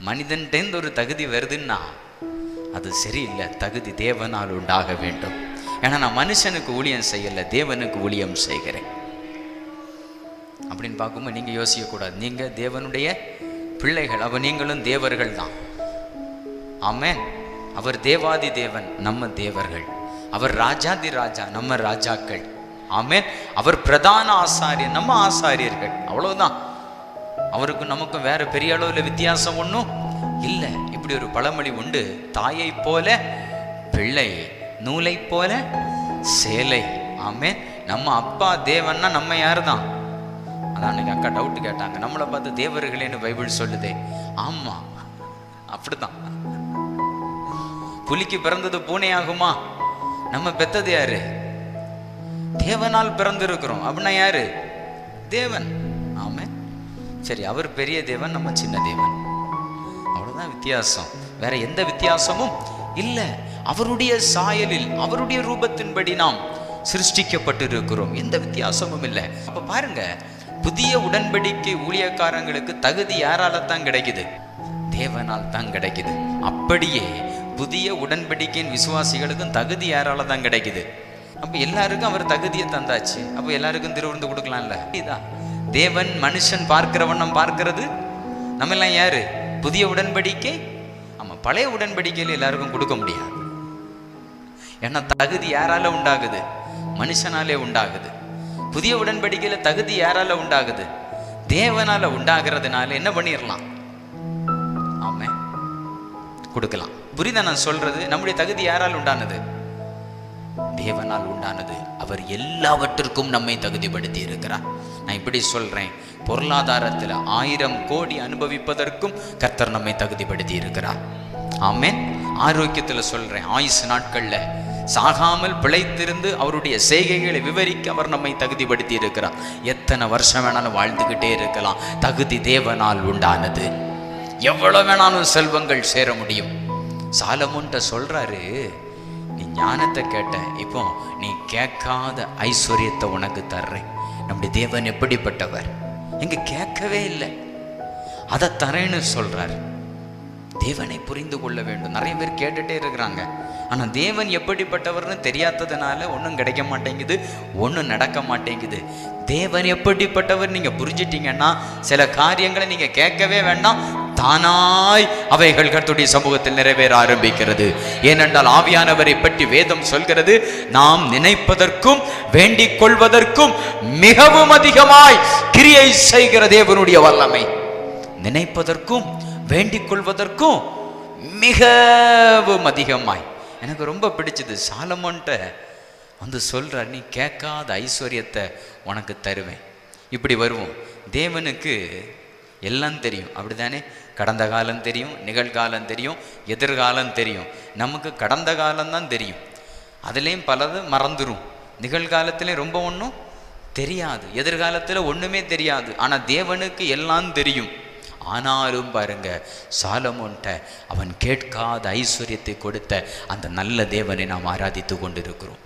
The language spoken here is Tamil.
மனிதன்டேந்து ஒரு தகுதி வருதுன்னா அது சரியில்லை. தகுதி தேவனால் உண்டாக வேண்டும். ஏன்னா நான் மனுஷனுக்கு ஊழியம் செய்யலை, தேவனுக்கு ஊழியம் செய்கிறேன் அப்படின்னு பார்க்கும்போது நீங்கள் யோசிக்கக்கூடாது. நீங்கள் தேவனுடைய பிள்ளைகள், அப்போ நீங்களும் தேவர்கள் தான். ஆமென். அவர் தேவாதி தேவன், நம்ம தேவர்கள். அவர் ராஜாதி ராஜா, நம்ம ராஜாக்கள். ஆமென். அவர் பிரதான ஆசாரியர், நம்ம ஆசாரியர்கள். அவ்வளவுதான். அவருக்கும் நமக்கும் வேற பெரிய அளவில் வித்தியாசம் ஒன்றும் இல்லை. இப்படி ஒரு பழமொழி உண்டு, தாயை போல பிள்ளை, நூலை போல சேலை. ஆமென். நம்ம அப்பா தேவன்னா நம்ம யாரு தான்? அதான் அன்னைக்கு அக்கா டவுட் கேட்டாங்க, நம்மளை பார்த்து தேவர்களேன்னு பைபிள் சொல்லுதே. ஆமா, அப்படிதான். புலிக்கு பிறந்தது பூனை ஆகுமா? நம்ம பெத்தது யாரு? தேவனால் பிறந்திருக்கிறோம். அப்படின்னா யாரு? தேவன். ஆமென். சரி, அவர் பெரிய தேவன், நம்ம சின்ன தேவன். அவ்வளவுதான் வித்தியாசம். வேற எந்த வித்தியாசமும் இல்லை. அவருடைய சாயலில், அவருடைய ரூபத்தின்படி நாம் சிருஷ்டிக்கப்பட்டு இருக்கிறோம். எந்த வித்தியாசமும் இல்லை. அப்ப பாருங்க, புதிய உடன்படிக்கை ஊழியக்காரங்களுக்கு தகுதி யாரால தான் கிடைக்குது? தேவனால் தான் கிடைக்குது. அப்படியே புதிய உடன்படிக்கையின் விசுவாசிகளுக்கும் தகுதி யாரால தான் கிடைக்குது? அப்ப எல்லாருக்கும் அவர் தகுதியை தந்தாச்சு. அப்ப எல்லாருக்கும் திருவிருந்து கொடுக்கலாம்ல. இதான் தேவன் மனுஷன் பார்க்கிறவன் பார்க்கிறது. நம்ம எல்லாம் யாரு? புதிய உடன்படிக்கை. ஆமா, பழைய உடன்படிக்கையில எல்லாருக்கும் கொடுக்க முடியாது. ஏன்னா தகுதி யாரால உண்டாகுது? மனுஷனாலே உண்டாகுது. புதிய உடன்படிக்கையில தகுதி யாரால உண்டாகுது? தேவனால உண்டாகிறதுனால என்ன பண்ணிடலாம்? ஆமே, கொடுக்கலாம். புரியுதா நான் சொல்றது? நம்முடைய தகுதி யாரால் உண்டானது? தேவனால் உண்டானது. அவர் எல்லாவற்றிற்கும் நம்மை தகுதிப்படுத்தி இருக்கிறார். நான் இப்படி சொல்றேன், பொருளாதாரத்தில் 1000 கோடி அனுபவிப்பதற்கும் கர்த்தர் நம்மை தகுதிப்படுத்தி இருக்கிறார். ஆமென். ஆரோக்கியத்தில் சொல்றேன், ஆயுசு நாட்கள்ல சாகாமல் பிழைத்திருந்து அவருடைய செய்கைகளை விவரிக்க அவர் நம்மை தகுதிப்படுத்தி இருக்கிறார். எத்தனை வருஷம் வேணாலும் வாழ்ந்துகிட்டே இருக்கலாம். தகுதி தேவனால் உண்டானது. எவ்வளவு வேணாலும் செல்வங்கள் சேர முடியும். சாலமோன்ட்ட சொல்றாரு, நீ ஞானத்தை கேட்ட, இப்போ நீ கேட்காத ஐஸ்வர்யத்தை உனக்கு தர்றேன். நம்முடைய தேவன் எப்படிப்பட்டவர்? எங்க கேட்கவே இல்லை, அதை தரேன்னு சொல்றாரு. தேவனை புரிந்து கொள்ள வேண்டும். நிறைய பேர் கேட்டுட்டே இருக்கிறாங்க, ஆனா தேவன் எப்படிப்பட்டவர்னு தெரியாததுனால ஒன்றும் கிடைக்க மாட்டேங்குது, ஒன்றும் நடக்க மாட்டேங்குது. தேவன் எப்படிப்பட்டவர் நீங்க புரிஞ்சிட்டீங்கன்னா சில காரியங்களை நீங்க கேட்கவே வேண்டாம், தானாய் அவைகள் கர்த்தருடைய சமூகத்தில் நிறைவேற ஆரம்பிக்கிறது. ஏனென்றால் ஆவியானவரை பற்றி வேதம் சொல்கிறது, நாம் நினைப்பதற்கும் வேண்டிக் கொள்வதற்கும் மிகவும் அதிகமாய் கிரியை செய்கிற தேவனுடைய வல்லமை. நினைப்பதற்கும் வேண்டிக் கொள்வதற்கும் மிகவும் அதிகமாய். எனக்கு ரொம்ப பிடிச்சது, சாலமோன்ட்ட வந்து சொல்றார், நீ கேட்காத ஐஸ்வர்யத்தை உனக்கு தருவேன். இப்படி வருவோம். தேவனுக்கு எல்லாம் தெரியும், அப்படித்தானே? கடந்த காலம் தெரியும், நிகழ்காலம் தெரியும், எதிர்காலம் தெரியும். நமக்கு கடந்த காலம்தான் தெரியும், அதுலேயும் பலது மறந்துடும். நிகழ்காலத்திலே ரொம்ப ஒன்றும் தெரியாது, எதிர்காலத்தில் ஒன்றுமே தெரியாது. ஆனால் தேவனுக்கு எல்லாம் தெரியும். ஆனாலும் பாருங்க, சாலமோன்ட்ட அவன் கேட்காத ஐஸ்வர்யத்தை கொடுத்த அந்த நல்ல தேவனை நாம் ஆராதித்து கொண்டிருக்கிறோம்.